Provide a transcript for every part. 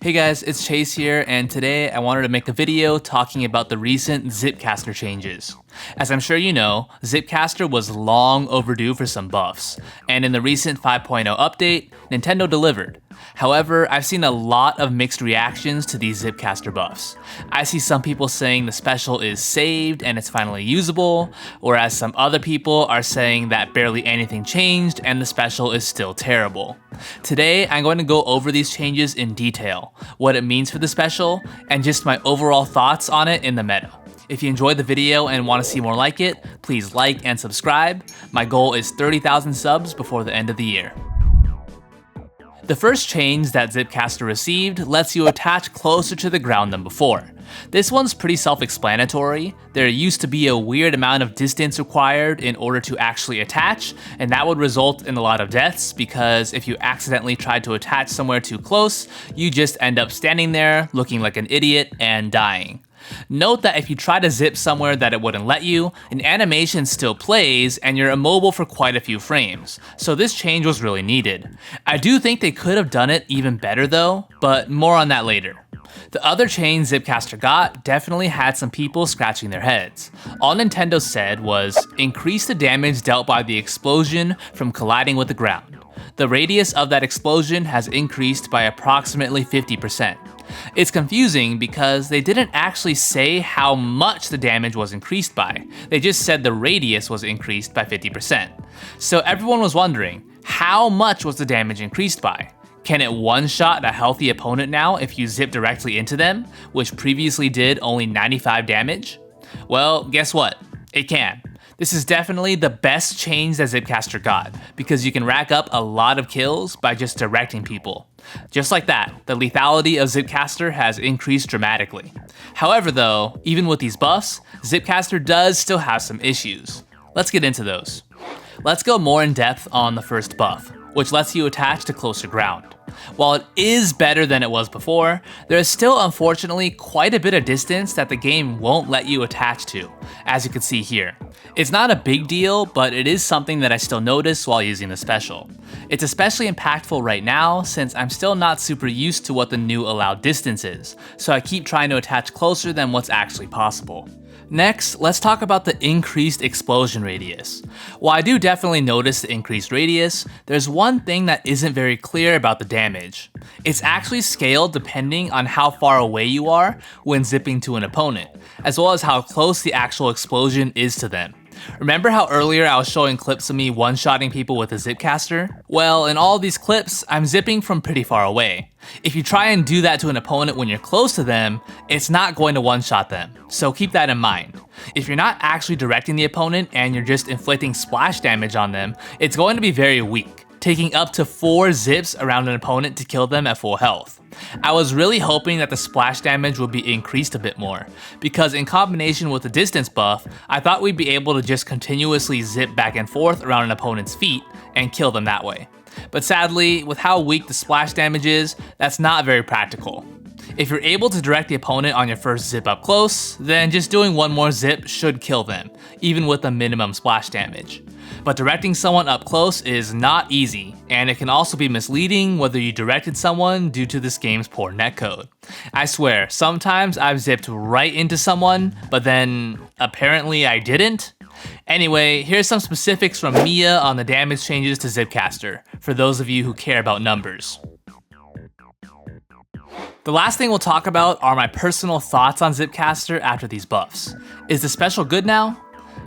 Hey guys, it's Chase here, and today I wanted to make a video talking about the recent Zipcaster changes. As I'm sure you know, Zipcaster was long overdue for some buffs, and in the recent 5.0 update, Nintendo delivered. However, I've seen a lot of mixed reactions to these Zipcaster buffs. I see some people saying the special is saved and it's finally usable, whereas some other people are saying that barely anything changed and the special is still terrible. Today, I'm going to go over these changes in detail, what it means for the special, and just my overall thoughts on it in the meta. If you enjoyed the video and want to see more like it, please like and subscribe. My goal is 30,000 subs before the end of the year. The first change that Zipcaster received lets you attach closer to the ground than before. This one's pretty self-explanatory. There used to be a weird amount of distance required in order to actually attach, and that would result in a lot of deaths because if you accidentally tried to attach somewhere too close, you just end up standing there looking like an idiot and dying. Note that if you try to zip somewhere that it wouldn't let you, an animation still plays and you're immobile for quite a few frames, so this change was really needed. I do think they could have done it even better though, but more on that later. The other change Zipcaster got definitely had some people scratching their heads. All Nintendo said was, increase the damage dealt by the explosion from colliding with the ground. The radius of that explosion has increased by approximately 50%. It's confusing because they didn't actually say how much the damage was increased by, they just said the radius was increased by 50%. So everyone was wondering, how much was the damage increased by? Can it one-shot a healthy opponent now if you zip directly into them, which previously did only 95 damage? Well, guess what? It can. This is definitely the best change that Zipcaster got, because you can rack up a lot of kills by just directing people. Just like that, the lethality of Zipcaster has increased dramatically. However though, even with these buffs, Zipcaster does still have some issues. Let's get into those. Let's go more in depth on the first buff, which lets you attach to closer ground. While it is better than it was before, there is still unfortunately quite a bit of distance that the game won't let you attach to, as you can see here. It's not a big deal, but it is something that I still notice while using the special. It's especially impactful right now since I'm still not super used to what the new allowed distance is, so I keep trying to attach closer than what's actually possible. Next, let's talk about the increased explosion radius. While I do definitely notice the increased radius, there's one thing that isn't very clear about the damage. It's actually scaled depending on how far away you are when zipping to an opponent, as well as how close the actual explosion is to them. Remember how earlier I was showing clips of me one-shotting people with a Zipcaster? Well, in all of these clips, I'm zipping from pretty far away. If you try and do that to an opponent when you're close to them, it's not going to one-shot them, so keep that in mind. If you're not actually directing the opponent and you're just inflicting splash damage on them, it's going to be very weak, taking up to 4 zips around an opponent to kill them at full health. I was really hoping that the splash damage would be increased a bit more, because in combination with the distance buff, I thought we'd be able to just continuously zip back and forth around an opponent's feet and kill them that way. But sadly, with how weak the splash damage is, that's not very practical. If you're able to direct the opponent on your first zip up close, then just doing one more zip should kill them, even with a minimum splash damage. But directing someone up close is not easy, and it can also be misleading whether you directed someone due to this game's poor netcode. I swear, sometimes I've zipped right into someone, but then apparently I didn't. Anyway, here's some specifics from Mia on the damage changes to Zipcaster, for those of you who care about numbers. The last thing we'll talk about are my personal thoughts on Zipcaster after these buffs. Is the special good now?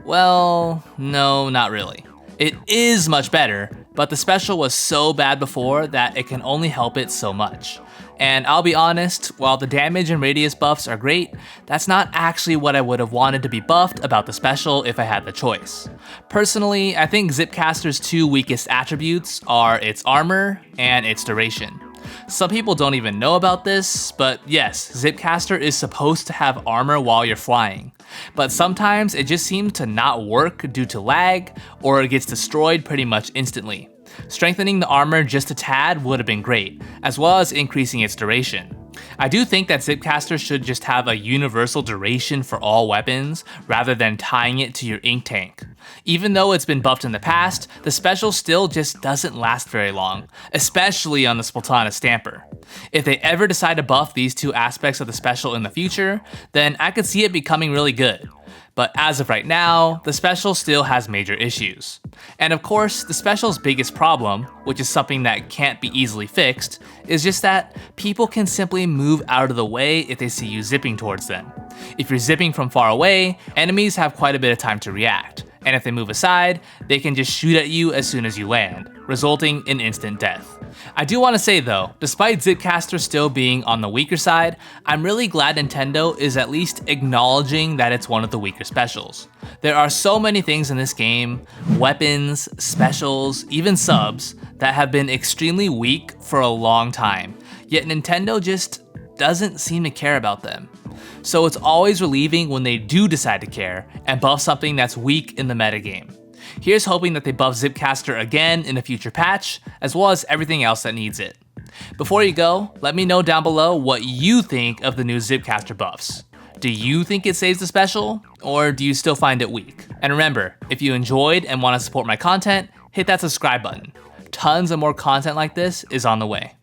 Well, no, not really. It is much better, but the special was so bad before that it can only help it so much. And I'll be honest, while the damage and radius buffs are great, that's not actually what I would have wanted to be buffed about the special if I had the choice. Personally, I think Zipcaster's 2 weakest attributes are its armor and its duration. Some people don't even know about this, but yes, Zipcaster is supposed to have armor while you're flying. But sometimes it just seems to not work due to lag, or it gets destroyed pretty much instantly. Strengthening the armor just a tad would have been great, as well as increasing its duration. I do think that Zipcaster should just have a universal duration for all weapons rather than tying it to your ink tank. Even though it's been buffed in the past, the special still just doesn't last very long, especially on the Splatoon Stamper. If they ever decide to buff these two aspects of the special in the future, then I could see it becoming really good. But as of right now, the special still has major issues. And of course, the special's biggest problem, which is something that can't be easily fixed, is just that people can simply move out of the way if they see you zipping towards them. If you're zipping from far away, enemies have quite a bit of time to react, and if they move aside, they can just shoot at you as soon as you land, resulting in instant death. I do want to say though, despite Zipcaster still being on the weaker side, I'm really glad Nintendo is at least acknowledging that it's one of the weaker specials. There are so many things in this game, weapons, specials, even subs, that have been extremely weak for a long time, yet Nintendo just doesn't seem to care about them. So it's always relieving when they do decide to care and buff something that's weak in the metagame. Here's hoping that they buff Zipcaster again in a future patch, as well as everything else that needs it. Before you go, let me know down below what you think of the new Zipcaster buffs. Do you think it saves the special, or do you still find it weak? And remember, if you enjoyed and want to support my content, hit that subscribe button. Tons of more content like this is on the way.